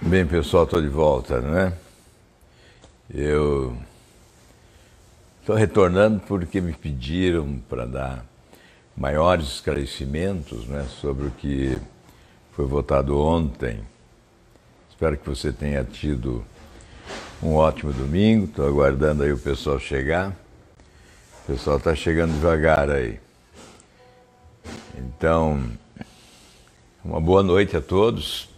Bem, pessoal, estou de volta, né? Eu estou retornando porque me pediram para dar maiores esclarecimentos, né, sobre o que foi votado ontem. Espero que você tenha tido um ótimo domingo. Estou aguardando aí o pessoal chegar. O pessoal está chegando devagar aí. Então, uma boa noite a todos.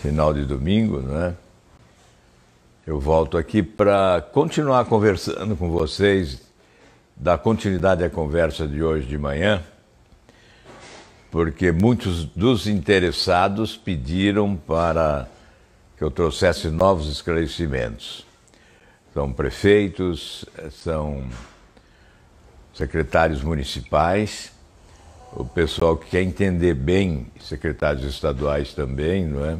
Final de domingo, né? Eu volto aqui para continuar conversando com vocês, dar continuidade à conversa de hoje de manhã, porque muitos dos interessados pediram para que eu trouxesse novos esclarecimentos. São prefeitos, são secretários municipais, o pessoal que quer entender bem, secretários estaduais também, não é?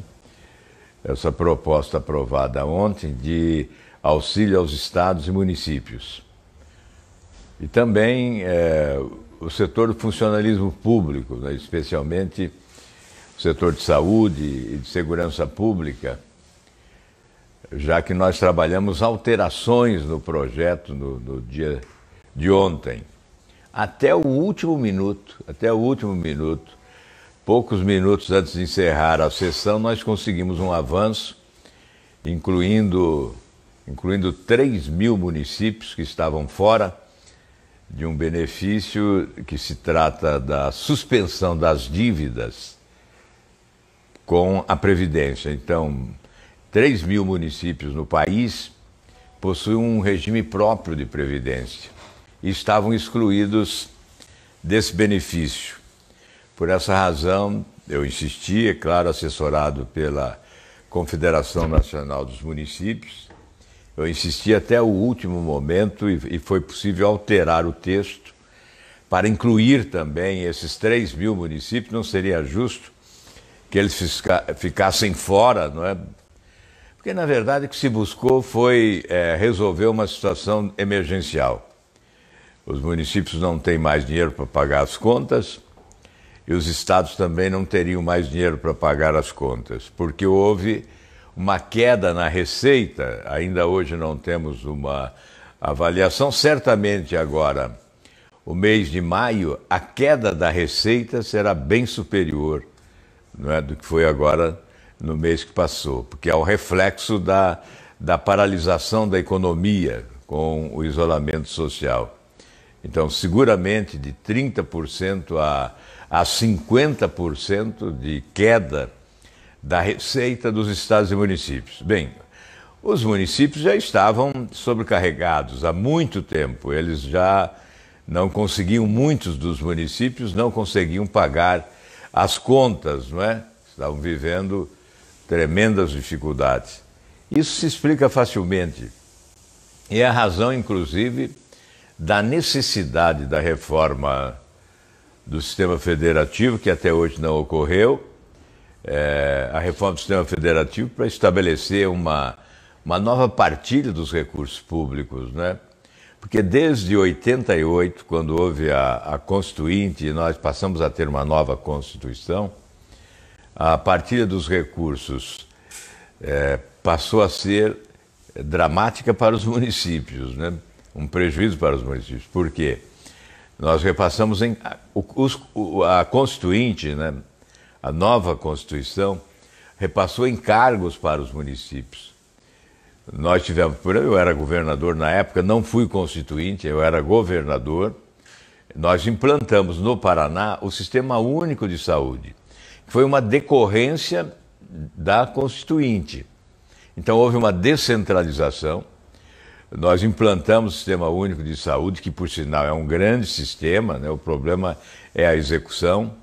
Essa proposta aprovada ontem de auxílio aos estados e municípios. E também o setor do funcionalismo público, né, especialmente o setor de saúde e de segurança pública, já que nós trabalhamos alterações no projeto no dia de ontem. Até o último minuto, poucos minutos antes de encerrar a sessão, nós conseguimos um avanço, incluindo 3.000 municípios que estavam fora de um benefício que se trata da suspensão das dívidas com a Previdência. Então, 3.000 municípios no país possuem um regime próprio de Previdência e estavam excluídos desse benefício. Por essa razão, eu insisti, é claro, assessorado pela Confederação Nacional dos Municípios, eu insisti até o último momento e foi possível alterar o texto para incluir também esses 3.000 municípios. Não seria justo que eles ficassem fora, não é? Porque, na verdade, o que se buscou foi resolver uma situação emergencial. Os municípios não têm mais dinheiro para pagar as contas, e os estados também não teriam mais dinheiro para pagar as contas, porque houve uma queda na receita. Ainda hoje não temos uma avaliação. Certamente agora, o mês de maio, a queda da receita será bem superior, não é, do que foi agora no mês que passou, porque é o reflexo da paralisação da economia com o isolamento social. Então, seguramente de 30% a 50% de queda da receita dos estados e municípios. Bem, os municípios já estavam sobrecarregados há muito tempo. Eles já não conseguiam, muitos dos municípios não conseguiam pagar as contas, não é? Estavam vivendo tremendas dificuldades. Isso se explica facilmente. E é a razão, inclusive, da necessidade da reforma do sistema federativo, que até hoje não ocorreu, a reforma do sistema federativo para estabelecer uma nova partilha dos recursos públicos, né? Porque desde 88, quando houve a Constituinte e nós passamos a ter uma nova Constituição, a partilha dos recursos passou a ser dramática para os municípios, né? Um prejuízo para os municípios. Por quê? Nós repassamos a Constituinte, né, a nova Constituição, repassou encargos para os municípios. Nós tivemos, eu era governador na época, não fui constituinte, eu era governador. Nós implantamos no Paraná o Sistema Único de Saúde, que foi uma decorrência da Constituinte. Então houve uma descentralização. Nós implantamos o Sistema Único de Saúde, que, por sinal, é um grande sistema, né? O problema é a execução,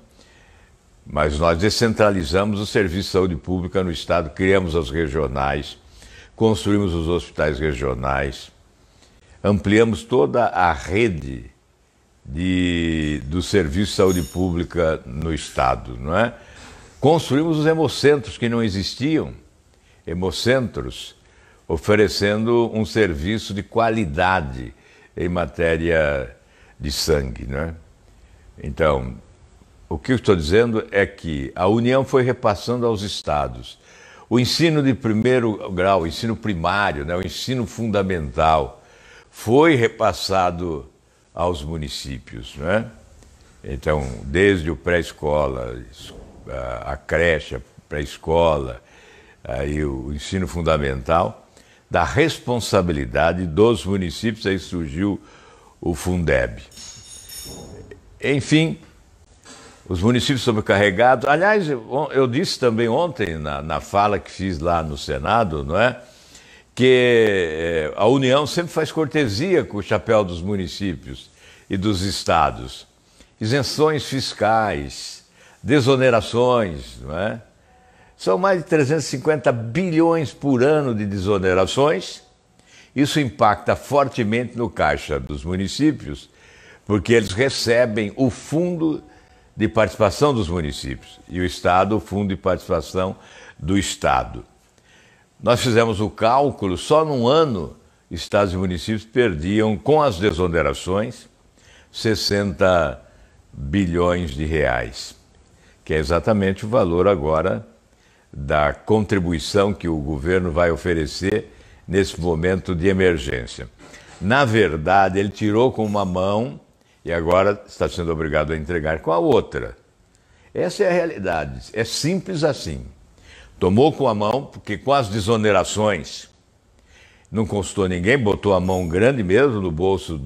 mas nós descentralizamos o Serviço de Saúde Pública no Estado, criamos as regionais, construímos os hospitais regionais, ampliamos toda a rede do Serviço de Saúde Pública no Estado, não é? Construímos os hemocentros que não existiam, hemocentros, oferecendo um serviço de qualidade em matéria de sangue, né? Então, o que eu estou dizendo é que a União foi repassando aos estados. O ensino de primeiro grau, o ensino primário, né, o ensino fundamental, foi repassado aos municípios, né? Então, desde o pré-escola, a creche, a pré-escola, aí o ensino fundamental, da responsabilidade dos municípios, aí surgiu o Fundeb. Enfim, os municípios sobrecarregados. Aliás, eu disse também ontem, na fala que fiz lá no Senado, não é? Que a União sempre faz cortesia com o chapéu dos municípios e dos estados. Isenções fiscais, desonerações, não é? São mais de 350 bilhões por ano de desonerações. Isso impacta fortemente no caixa dos municípios, porque eles recebem o fundo de participação dos municípios e o Estado, o fundo de participação do Estado. Nós fizemos o cálculo, só num ano, estados e municípios perdiam, com as desonerações, 60 bilhões de reais, que é exatamente o valor agora da contribuição que o governo vai oferecer nesse momento de emergência. Na verdade, ele tirou com uma mão e agora está sendo obrigado a entregar com a outra. Essa é a realidade, é simples assim. Tomou com a mão, porque com as desonerações não custou ninguém, botou a mão grande mesmo no bolso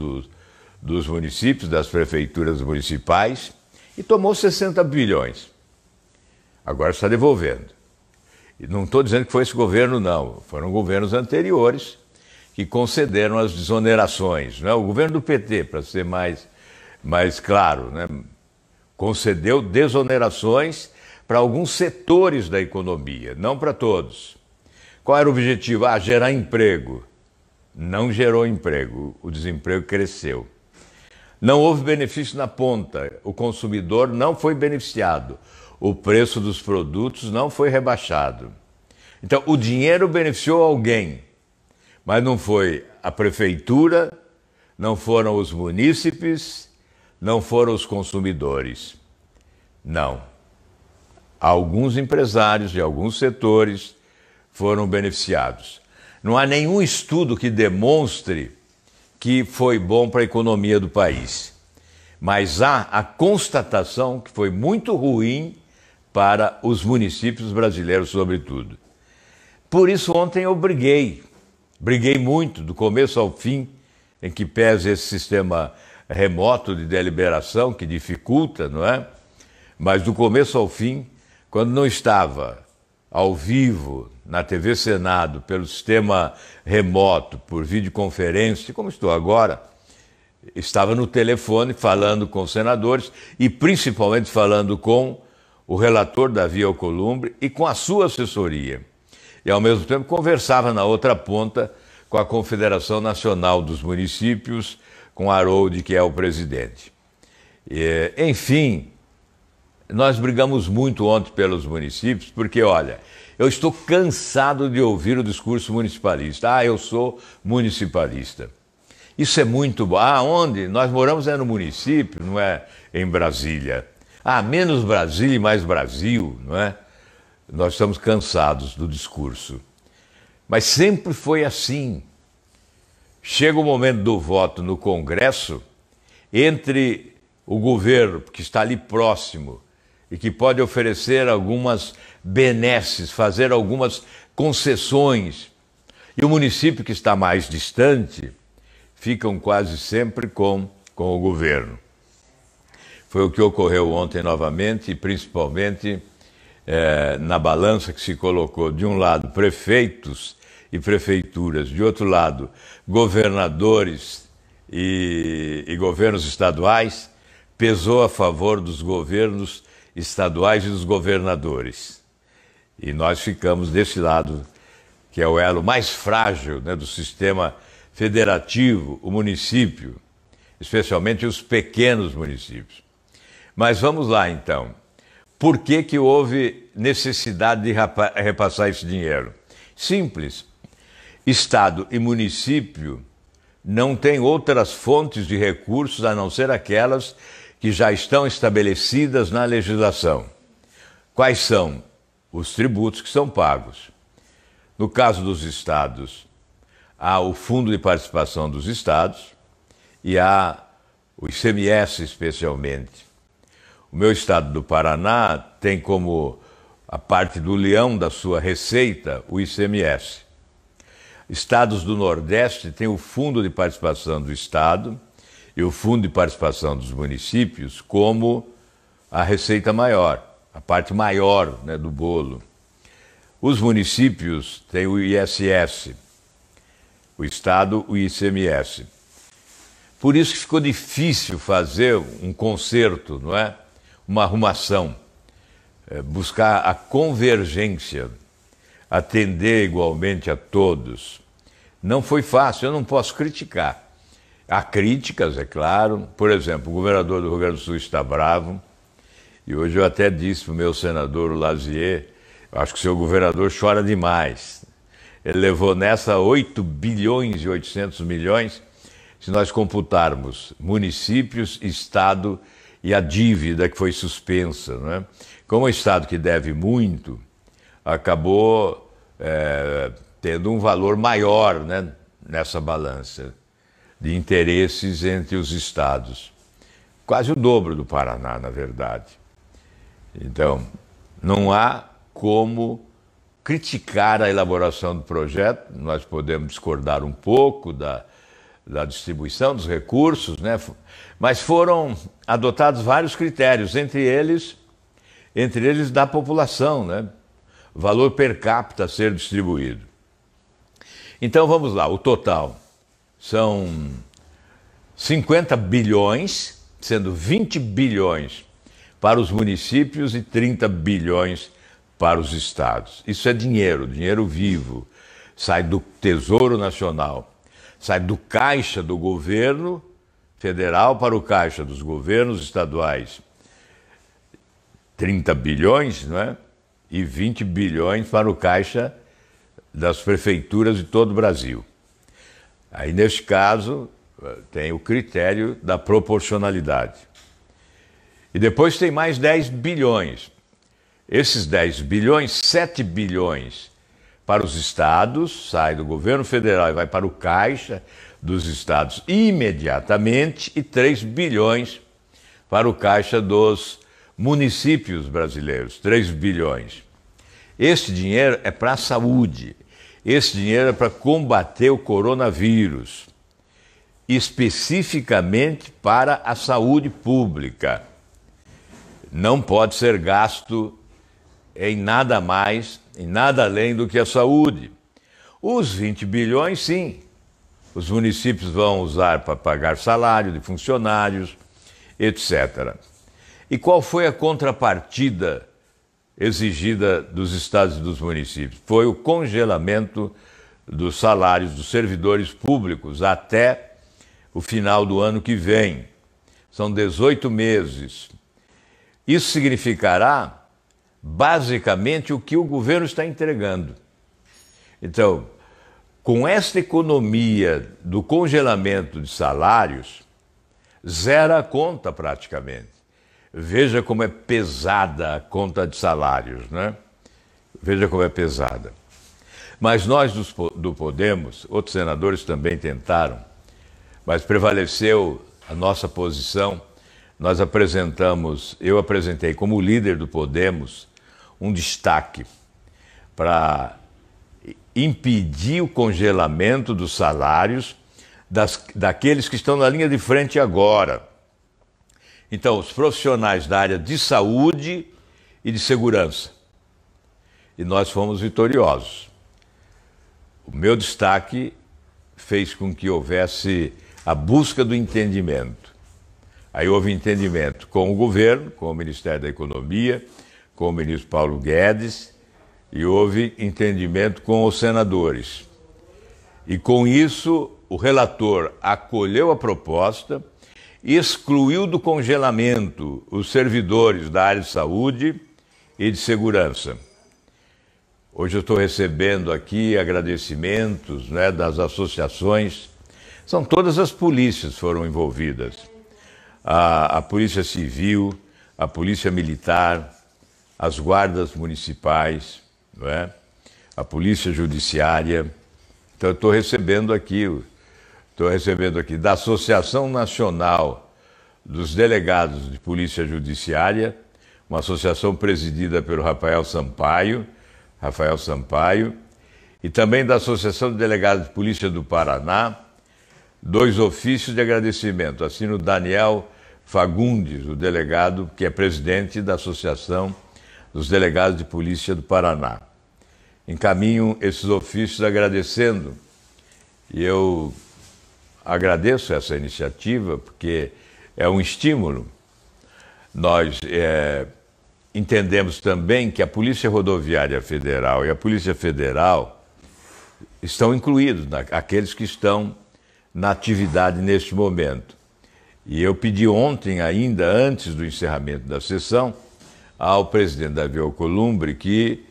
dos municípios, das prefeituras municipais, e tomou 60 bilhões. Agora está devolvendo. E não estou dizendo que foi esse governo, não. Foram governos anteriores que concederam as desonerações. Não é? O governo do PT, para ser mais claro, né? Concedeu desonerações para alguns setores da economia, não para todos. Qual era o objetivo? Gerar emprego. Não gerou emprego, o desemprego cresceu. Não houve benefício na ponta, o consumidor não foi beneficiado, o preço dos produtos não foi rebaixado. Então, o dinheiro beneficiou alguém, mas não foi a prefeitura, não foram os munícipes, não foram os consumidores. Não. Alguns empresários de alguns setores foram beneficiados. Não há nenhum estudo que demonstre que foi bom para a economia do país. Mas há a constatação que foi muito ruim para os municípios brasileiros, sobretudo. Por isso, ontem eu briguei muito, do começo ao fim, em que pesa esse sistema remoto de deliberação, que dificulta, não é? Mas do começo ao fim, quando não estava ao vivo, na TV Senado, pelo sistema remoto, por videoconferência, como estou agora, estava no telefone falando com os senadores e principalmente falando com o relator Davi Alcolumbre e com a sua assessoria. E ao mesmo tempo conversava na outra ponta com a Confederação Nacional dos Municípios, com Harold, que é o presidente. Enfim, nós brigamos muito ontem pelos municípios, porque, olha, eu estou cansado de ouvir o discurso municipalista. Eu sou municipalista. Isso é muito bom. Onde? Nós moramos no município, não é em Brasília. Menos Brasília e mais Brasil, não é? Nós estamos cansados do discurso. Mas sempre foi assim. Chega o momento do voto no Congresso, entre o governo, que está ali próximo, e que pode oferecer algumas benesses, fazer algumas concessões, e o município que está mais distante, ficam quase sempre com o governo. Foi o que ocorreu ontem novamente, e principalmente na balança que se colocou, de um lado, prefeitos e prefeituras, de outro lado, governadores e governos estaduais, pesou a favor dos governos estaduais e dos governadores. E nós ficamos desse lado, que é o elo mais frágil, né, do sistema federativo, o município, especialmente os pequenos municípios. Mas vamos lá, então. Por que houve necessidade de repassar esse dinheiro? Simples. Estado e município não têm outras fontes de recursos a não ser aquelas que já estão estabelecidas na legislação. Quais são os tributos que são pagos? No caso dos estados, há o Fundo de Participação dos Estados e há o ICMS especialmente. O meu estado do Paraná tem como a parte do leão da sua receita o ICMS. Estados do Nordeste têm o Fundo de Participação do Estado e o Fundo de Participação dos Municípios como a receita maior, a parte maior, né, do bolo. Os municípios têm o ISS, o Estado o ICMS. Por isso que ficou difícil fazer um conserto, não é? Uma arrumação, buscar a convergência, atender igualmente a todos. Não foi fácil, eu não posso criticar. Há críticas, é claro. Por exemplo, o governador do Rio Grande do Sul está bravo. E hoje eu até disse para o meu senador, o Lazier, acho que o seu governador chora demais. Ele levou nessa 8 bilhões e 800 milhões, se nós computarmos municípios, Estado e a dívida que foi suspensa, não é? Como o Estado que deve muito, acabou tendo um valor maior, né, nessa balança de interesses entre os estados. Quase o dobro do Paraná, na verdade. Então, não há como criticar a elaboração do projeto, nós podemos discordar um pouco da distribuição dos recursos, né? Mas foram adotados vários critérios, entre eles da população, né? Valor per capita a ser distribuído. Então vamos lá, o total são 50 bilhões, sendo 20 bilhões para os municípios e 30 bilhões para os estados. Isso é dinheiro, dinheiro vivo, sai do Tesouro Nacional, sai do caixa do governo federal para o caixa dos governos estaduais. 30 bilhões, não é? E 20 bilhões para o caixa das prefeituras de todo o Brasil. Aí, neste caso, tem o critério da proporcionalidade. E depois tem mais 10 bilhões. Esses 10 bilhões, 7 bilhões para os estados, sai do governo federal e vai para o caixa dos estados imediatamente, e 3 bilhões para o caixa dos municípios brasileiros, 3 bilhões. Esse dinheiro é para a saúde, esse dinheiro é para combater o coronavírus, especificamente para a saúde pública. Não pode ser gasto em nada mais, em nada além do que a saúde. Os 20 bilhões, sim, os municípios vão usar para pagar salário de funcionários, etc. E qual foi a contrapartida exigida dos estados e dos municípios? Foi o congelamento dos salários dos servidores públicos até o final do ano que vem. São 18 meses. Isso significará, basicamente, o que o governo está entregando. Então, com esta economia do congelamento de salários, zera a conta praticamente. Veja como é pesada a conta de salários, né? Veja como é pesada. Mas nós do Podemos, outros senadores também tentaram, mas prevaleceu a nossa posição. Eu apresentei como líder do Podemos um destaque para impedir o congelamento dos salários daqueles que estão na linha de frente agora. Então, os profissionais da área de saúde e de segurança. E nós fomos vitoriosos. O meu destaque fez com que houvesse a busca do entendimento. Aí houve entendimento com o governo, com o Ministério da Economia, com o ministro Paulo Guedes, e houve entendimento com os senadores. E com isso, o relator acolheu a proposta, excluiu do congelamento os servidores da área de saúde e de segurança. Hoje eu estou recebendo aqui agradecimentos, né, das associações. São todas as polícias foram envolvidas. a Polícia Civil, a Polícia Militar, as guardas municipais, não é? A Polícia Judiciária. Então, eu estou recebendo aqui da Associação Nacional dos Delegados de Polícia Judiciária, uma associação presidida pelo Rafael Sampaio, e também da Associação de Delegados de Polícia do Paraná, 2 ofícios de agradecimento. Assino Daniel Fagundes, o delegado que é presidente da Associação dos Delegados de Polícia do Paraná. Encaminho esses ofícios agradecendo, e eu agradeço essa iniciativa porque é um estímulo. Nós entendemos também que a Polícia Rodoviária Federal e a Polícia Federal estão incluídos, aqueles que estão na atividade neste momento. E eu pedi ontem, ainda antes do encerramento da sessão, ao presidente Davi Alcolumbre que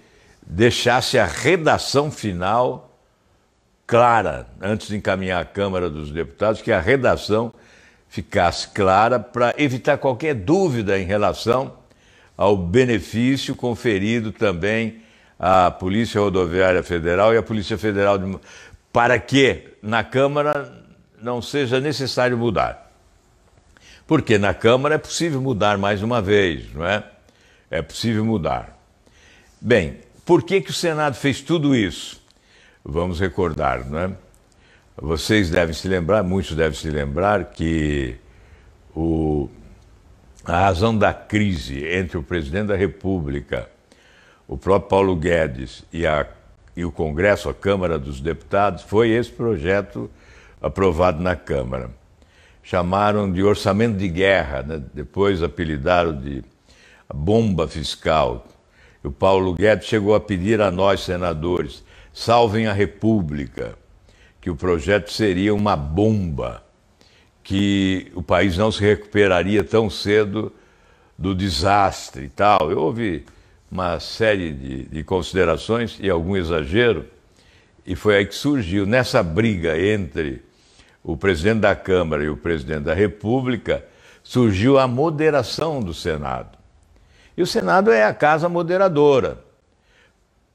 deixasse a redação final clara, antes de encaminhar à Câmara dos Deputados, que a redação ficasse clara para evitar qualquer dúvida em relação ao benefício conferido também à Polícia Rodoviária Federal e à Polícia Federal, para que na Câmara não seja necessário mudar. Porque na Câmara é possível mudar mais uma vez, não é? É possível mudar. Bem, por que o Senado fez tudo isso? Vamos recordar, não é? Vocês devem se lembrar, muitos devem se lembrar, que a razão da crise entre o presidente da República, o próprio Paulo Guedes e o Congresso, a Câmara dos Deputados, foi esse projeto aprovado na Câmara. Chamaram de orçamento de guerra, né? Depois apelidaram de bomba fiscal. O Paulo Guedes chegou a pedir a nós, senadores, salvem a República, que o projeto seria uma bomba, que o país não se recuperaria tão cedo do desastre e tal. Houve uma série de considerações e algum exagero, e foi aí que surgiu, nessa briga entre o presidente da Câmara e o presidente da República, surgiu a moderação do Senado. E o Senado é a casa moderadora.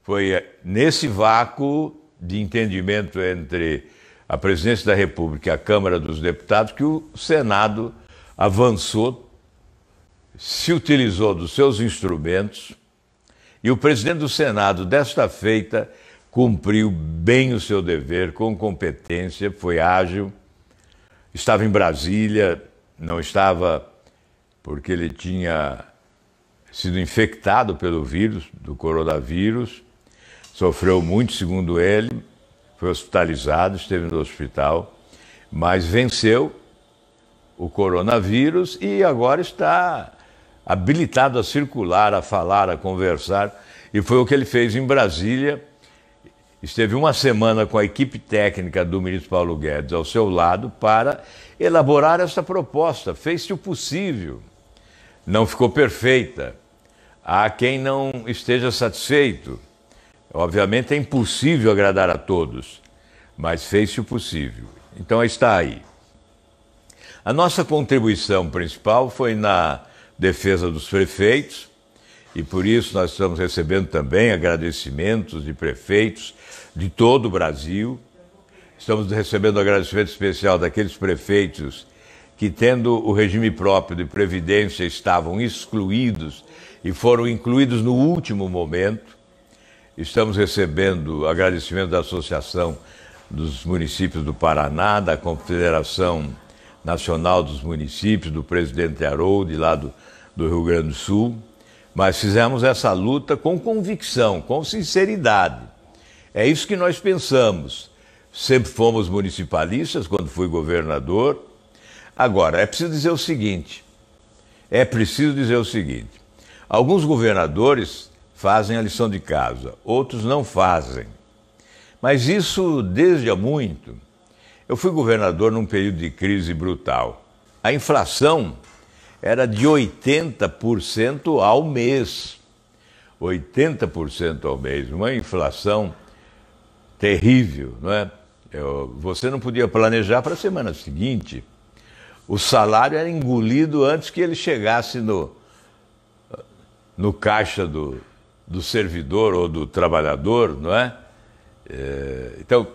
Foi nesse vácuo de entendimento entre a Presidência da República e a Câmara dos Deputados que o Senado avançou, se utilizou dos seus instrumentos, e o presidente do Senado, desta feita, cumpriu bem o seu dever, com competência, foi ágil, estava em Brasília, não estava porque ele tinha sido infectado pelo vírus, do coronavírus, sofreu muito, segundo ele, foi hospitalizado, esteve no hospital, mas venceu o coronavírus e agora está habilitado a circular, a falar, a conversar, e foi o que ele fez em Brasília. Esteve uma semana com a equipe técnica do ministro Paulo Guedes ao seu lado para elaborar essa proposta. Fez-se o possível. Não ficou perfeita. Há quem não esteja satisfeito. Obviamente é impossível agradar a todos, mas fez-se o possível. Então está aí. A nossa contribuição principal foi na defesa dos prefeitos, e por isso nós estamos recebendo também agradecimentos de prefeitos de todo o Brasil. Estamos recebendo agradecimento especial daqueles prefeitos que, tendo o regime próprio de previdência, estavam excluídos e foram incluídos no último momento. Estamos recebendo agradecimento da Associação dos Municípios do Paraná, da Confederação Nacional dos Municípios, do presidente Harold, lá do Rio Grande do Sul. Mas fizemos essa luta com convicção, com sinceridade. É isso que nós pensamos. Sempre fomos municipalistas quando fui governador. Agora, é preciso dizer o seguinte, alguns governadores fazem a lição de casa, outros não fazem. Mas isso desde há muito. Eu fui governador num período de crise brutal. A inflação era de 80% ao mês. 80% ao mês, uma inflação terrível, não é? Você não podia planejar para a semana seguinte. o salário era engolido antes que ele chegasse no caixa do servidor ou do trabalhador, não é? Então,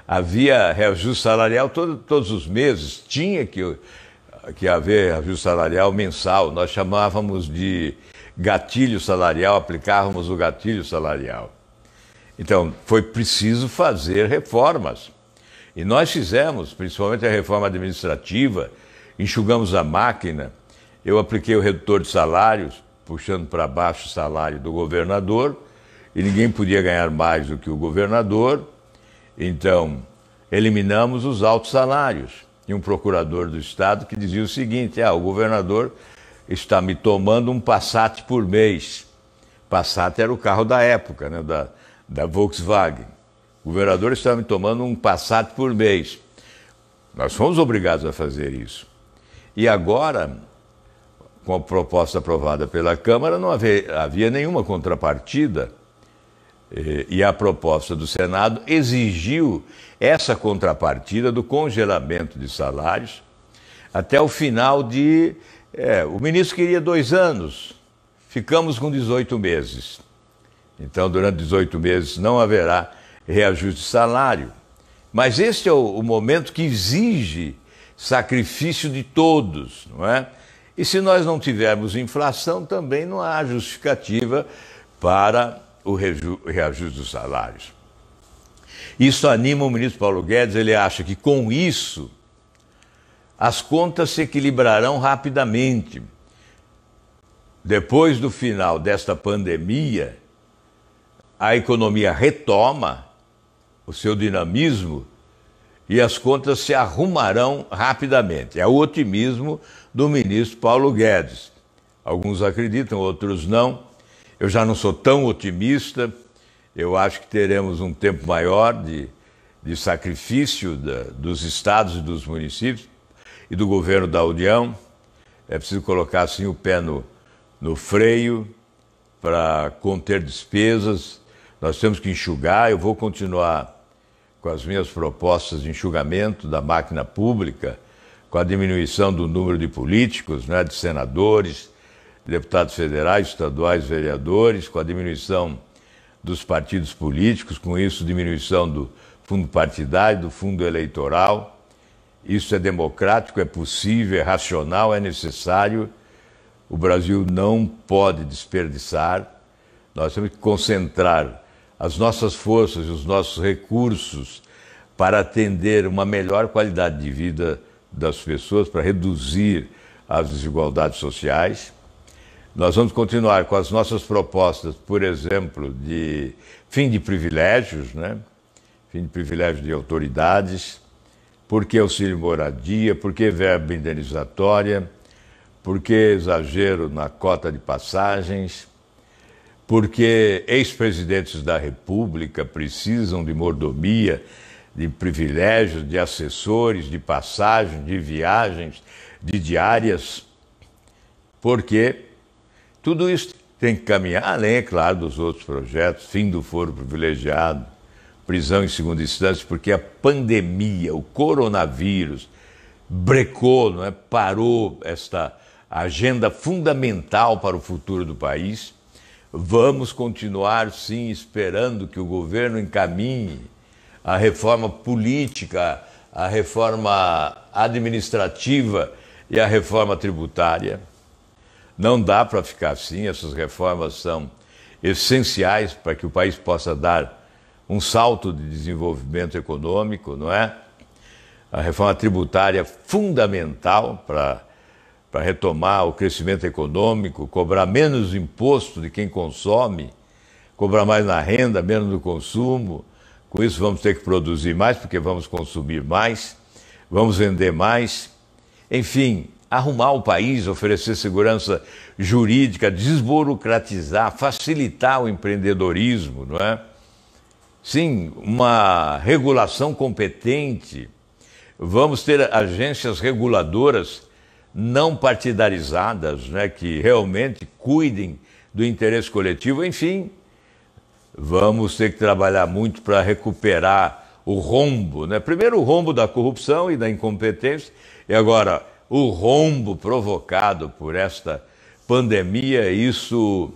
havia reajuste salarial todos os meses, tinha que haver reajuste salarial mensal, nós chamávamos de gatilho salarial, aplicávamos o gatilho salarial. Então, foi preciso fazer reformas. E nós fizemos, principalmente a reforma administrativa, enxugamos a máquina, eu apliquei o redutor de salários, puxando para baixo o salário do governador, e ninguém podia ganhar mais do que o governador, então eliminamos os altos salários. E um procurador do Estado que dizia o seguinte: o governador está me tomando um Passat por mês. Passat era o carro da época, né, da Volkswagen. O governador está me tomando um Passat por mês. Nós fomos obrigados a fazer isso. E agora, com a proposta aprovada pela Câmara, não havia nenhuma contrapartida. E a proposta do Senado exigiu essa contrapartida do congelamento de salários até o final de... o ministro queria 2 anos, ficamos com 18 meses. Então, durante 18 meses não haverá reajuste de salário. Mas este é o momento que exige sacrifício de todos, não é? E se nós não tivermos inflação, também não há justificativa para o reajuste dos salários. Isso anima o ministro Paulo Guedes, ele acha que com isso as contas se equilibrarão rapidamente. Depois do final desta pandemia, a economia retoma o seu dinamismo e as contas se arrumarão rapidamente. É o otimismo do ministro Paulo Guedes. Alguns acreditam, outros não. Eu já não sou tão otimista. Eu acho que teremos um tempo maior de sacrifício dos estados e dos municípios e do governo da União. É preciso colocar assim o pé no freio para conter despesas. Nós temos que enxugar. Eu vou continuar com as minhas propostas de enxugamento da máquina pública, com a diminuição do número de políticos, né, de senadores, deputados federais, estaduais, vereadores, com a diminuição dos partidos políticos, com isso diminuição do fundo partidário, do fundo eleitoral. Isso é democrático, é possível, é racional, é necessário. O Brasil não pode desperdiçar. Nós temos que concentrar as nossas forças e os nossos recursos para atender uma melhor qualidade de vida das pessoas, para reduzir as desigualdades sociais. Nós vamos continuar com as nossas propostas, por exemplo, de fim de privilégios, né? Fim de privilégios de autoridades. Por que auxílio moradia? Por que verba indenizatória? Por que exagero na cota de passagens? Porque ex-presidentes da República precisam de mordomia, de privilégios, de assessores, de passagem, de viagens, de diárias. Porque tudo isso tem que caminhar, além, é claro, dos outros projetos, fim do foro privilegiado, prisão em segunda instância, porque a pandemia, o coronavírus, brecou, não é? Parou esta agenda fundamental para o futuro do país. Vamos continuar, sim, esperando que o governo encaminhe a reforma política, a reforma administrativa e a reforma tributária. Não dá para ficar assim, essas reformas são essenciais para que o país possa dar um salto de desenvolvimento econômico, não é? A reforma tributária é fundamental para retomar o crescimento econômico, cobrar menos imposto de quem consome, cobrar mais na renda, menos no consumo. Com isso vamos ter que produzir mais, porque vamos consumir mais, vamos vender mais. Enfim, arrumar o país, oferecer segurança jurídica, desburocratizar, facilitar o empreendedorismo, não é? Sim, uma regulação competente. Vamos ter agências reguladoras não partidarizadas, né, que realmente cuidem do interesse coletivo. Enfim, vamos ter que trabalhar muito para recuperar o rombo, né? Primeiro o rombo da corrupção e da incompetência, e agora o rombo provocado por esta pandemia, isso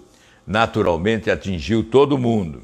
naturalmente atingiu todo mundo.